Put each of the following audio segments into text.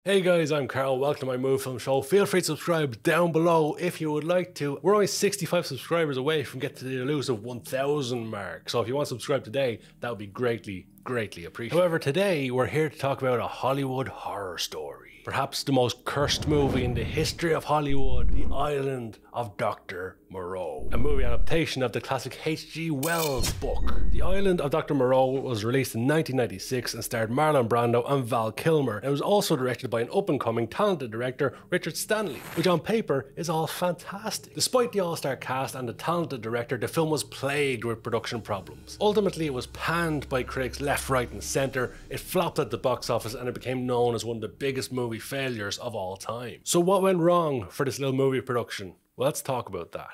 Hey guys, I'm Carl. Welcome to my Movie Film Show. Feel free to subscribe down below if you would like to. We're only 65 subscribers away from getting to the elusive 1,000 mark. So if you want to subscribe today, that would be greatly appreciated. However, today we're here to talk about a Hollywood horror story. Perhaps the most cursed movie in the history of Hollywood, The Island of Dr. Moreau. A movie adaptation of the classic H.G. Wells book. The Island of Dr. Moreau was released in 1996 and starred Marlon Brando and Val Kilmer. It was also directed by an up-and-coming talented director, Richard Stanley, which on paper is all fantastic. Despite the all-star cast and the talented director, the film was plagued with production problems. Ultimately, it was panned by critics left, right and centre. It flopped at the box office and it became known as one of the biggest movie failures of all time. So what went wrong for this little movie production? Well, let's talk about that.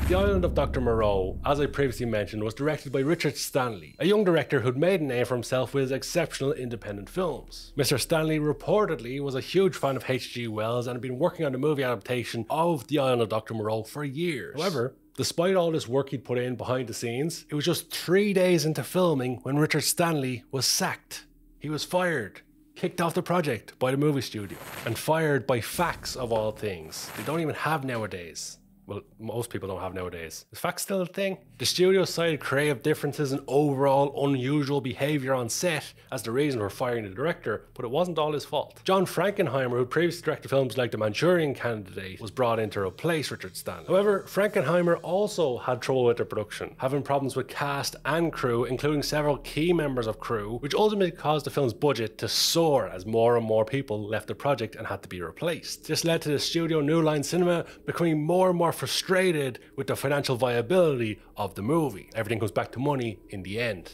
The Island of Dr. Moreau, as I previously mentioned, was directed by Richard Stanley, a young director who'd made a name for himself with his exceptional independent films. Mr. Stanley reportedly was a huge fan of H.G. Wells and had been working on the movie adaptation of The Island of Dr. Moreau for years. However, despite all this work he'd put in behind the scenes, it was just 3 days into filming when Richard Stanley was sacked. He was fired. Kicked off the project by the movie studio, and fired by fax of all things. They don't even have nowadays. Well, most people don't have nowadays. Is fax still a thing? The studio cited creative differences and overall unusual behaviour on set as the reason for firing the director, but it wasn't all his fault. John Frankenheimer, who previously directed films like The Manchurian Candidate, was brought in to replace Richard Stanley. However, Frankenheimer also had trouble with the production, having problems with cast and crew, including several key members of crew, which ultimately caused the film's budget to soar as more and more people left the project and had to be replaced. This led to the studio New Line Cinema becoming more and more frustrated with the financial viability of the movie. Everything comes back to money in the end.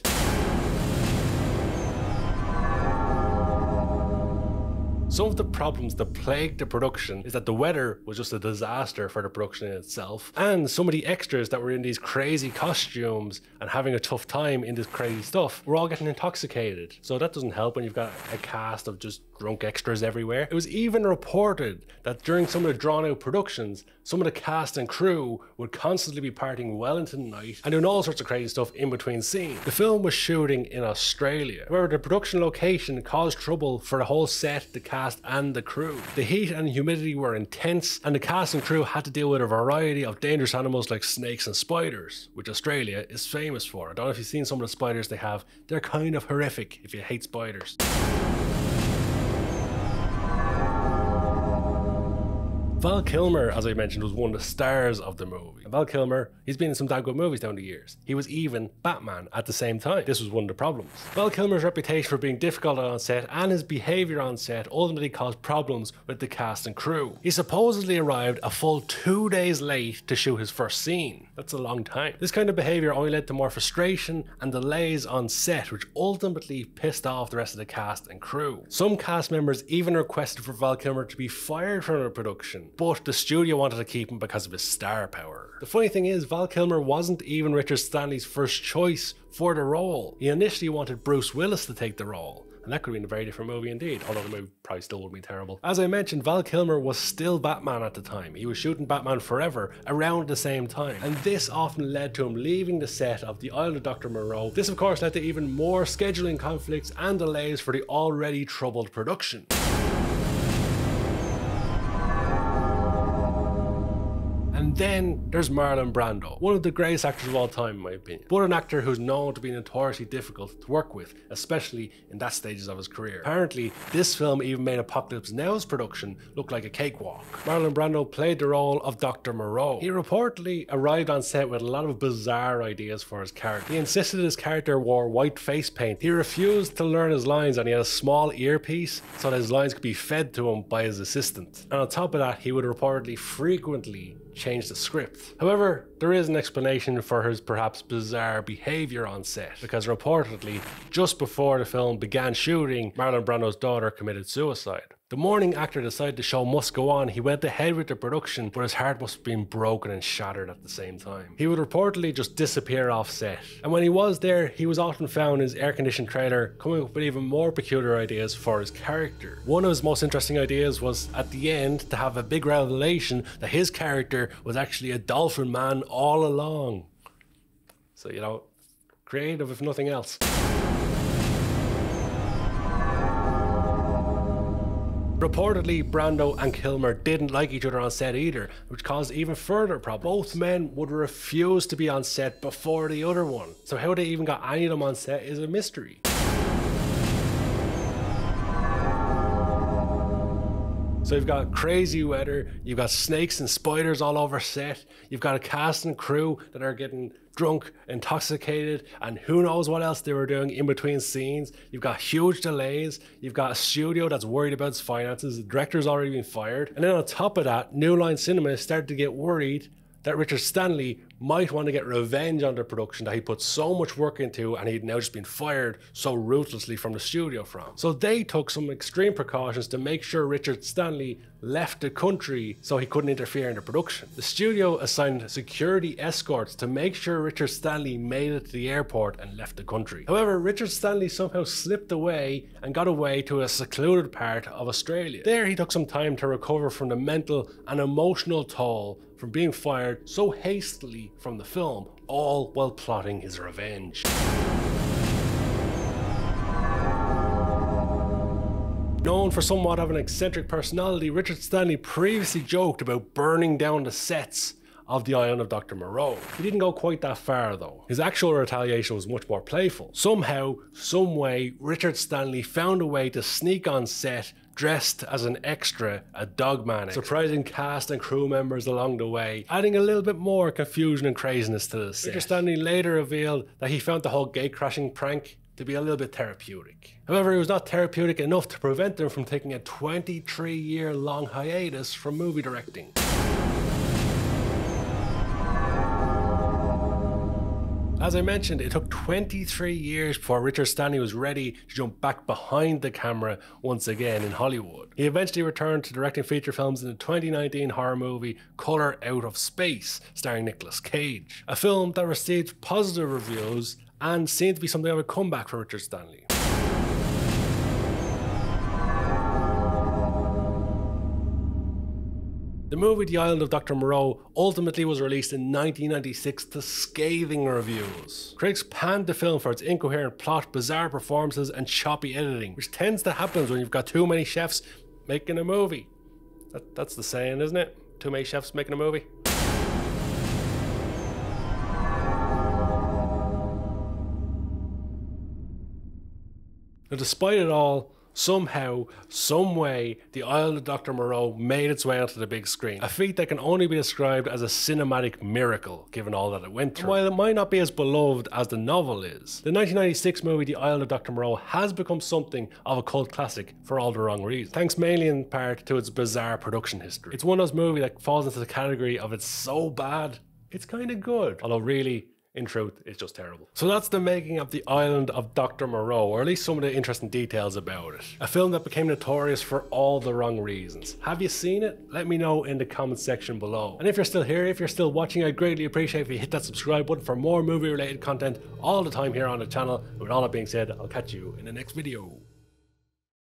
Some of the problems that plagued the production is that the weather was just a disaster for the production in itself, and some of the extras that were in these crazy costumes and having a tough time in this crazy stuff were all getting intoxicated. So that doesn't help when you've got a cast of just drunk extras everywhere. It was even reported that during some of the drawn out productions, some of the cast and crew would constantly be partying well into the night and doing all sorts of crazy stuff in between scenes. The film was shooting in Australia, where the production location caused trouble for the whole set, the cast and the crew. The heat and humidity were intense, and the cast and crew had to deal with a variety of dangerous animals like snakes and spiders, which Australia is famous for. I don't know if you've seen some of the spiders they have. They're kind of horrific if you hate spiders. Val Kilmer, as I mentioned, was one of the stars of the movie. And Val Kilmer, he's been in some damn good movies down the years. He was even Batman at the same time. This was one of the problems. Val Kilmer's reputation for being difficult on set and his behaviour on set ultimately caused problems with the cast and crew. He supposedly arrived a full 2 days late to shoot his first scene. That's a long time. This kind of behaviour only led to more frustration and delays on set, which ultimately pissed off the rest of the cast and crew. Some cast members even requested for Val Kilmer to be fired from the production, but the studio wanted to keep him because of his star power. The funny thing is, Val Kilmer wasn't even Richard Stanley's first choice for the role. He initially wanted Bruce Willis to take the role, and that could have been a very different movie indeed, although the movie probably still would be terrible. As I mentioned, Val Kilmer was still Batman at the time. He was shooting Batman Forever around the same time, and this often led to him leaving the set of The Island of Dr. Moreau. This of course led to even more scheduling conflicts and delays for the already troubled production. And then there's Marlon Brando, one of the greatest actors of all time in my opinion, but an actor who's known to be notoriously difficult to work with, especially in that stages of his career. Apparently, this film even made Apocalypse Now's production look like a cakewalk. Marlon Brando played the role of Dr. Moreau. He reportedly arrived on set with a lot of bizarre ideas for his character. He insisted his character wore white face paint. He refused to learn his lines, and he had a small earpiece so that his lines could be fed to him by his assistant. And on top of that, he would reportedly frequently change the script. However, there is an explanation for his perhaps bizarre behaviour on set, because reportedly, just before the film began shooting, Marlon Brando's daughter committed suicide. The morning after decided the show must go on, he went ahead with the production, but his heart must have been broken and shattered at the same time. He would reportedly just disappear off set, and when he was there, he was often found in his air-conditioned trailer coming up with even more peculiar ideas for his character. One of his most interesting ideas was, at the end, to have a big revelation that his character was actually a dolphin man all along. So, you know, creative if nothing else. Reportedly, Brando and Kilmer didn't like each other on set either, which caused even further problems. Both men would refuse to be on set before the other one, so how they even got any of them on set is a mystery. So you've got crazy weather, you've got snakes and spiders all over set, you've got a cast and crew that are getting drunk, intoxicated, and who knows what else they were doing in between scenes. You've got huge delays, you've got a studio that's worried about its finances, the director's already been fired, and then on top of that, New Line Cinema started to get worried that Richard Stanley might want to get revenge on the production that he put so much work into and he'd now just been fired so ruthlessly from the studio from. So they took some extreme precautions to make sure Richard Stanley left the country so he couldn't interfere in the production. The studio assigned security escorts to make sure Richard Stanley made it to the airport and left the country. However, Richard Stanley somehow slipped away and got away to a secluded part of Australia. There he took some time to recover from the mental and emotional toll from being fired so hastily from the film, all while plotting his revenge. Known for somewhat of an eccentric personality, Richard Stanley previously joked about burning down the sets of the island of Dr. Moreau. He didn't go quite that far though. His actual retaliation was much more playful. Somehow, some way, Richard Stanley found a way to sneak on set dressed as an extra, a dogman, surprising cast and crew members along the way, adding a little bit more confusion and craziness to the set. Richard Stanley later revealed that he found the whole gate crashing prank to be a little bit therapeutic. However, it was not therapeutic enough to prevent him from taking a 23-year-long hiatus from movie directing. As I mentioned, it took 23 years before Richard Stanley was ready to jump back behind the camera once again in Hollywood. He eventually returned to directing feature films in the 2019 horror movie Color Out of Space, starring Nicolas Cage, a film that received positive reviews and seemed to be something of a comeback for Richard Stanley. The movie The Island of Dr. Moreau ultimately was released in 1996 to scathing reviews. Critics panned the film for its incoherent plot, bizarre performances, and choppy editing, which tends to happen when you've got too many chefs making a movie. That's the saying, isn't it? Too many chefs making a movie. Now, despite it all, somehow, someway, The Island of Dr. Moreau made its way onto the big screen. A feat that can only be described as a cinematic miracle, given all that it went through. While it might not be as beloved as the novel is, the 1996 movie The Island of Dr. Moreau has become something of a cult classic for all the wrong reasons, thanks mainly in part to its bizarre production history. It's one of those movies that falls into the category of it's so bad, it's kind of good, although really, in truth, it's just terrible. So that's the making of The Island of Dr. Moreau, or at least some of the interesting details about it. A film that became notorious for all the wrong reasons. Have you seen it? Let me know in the comment section below. And if you're still here, if you're still watching, I'd greatly appreciate if you hit that subscribe button for more movie related content all the time here on the channel. And with all that being said, I'll catch you in the next video.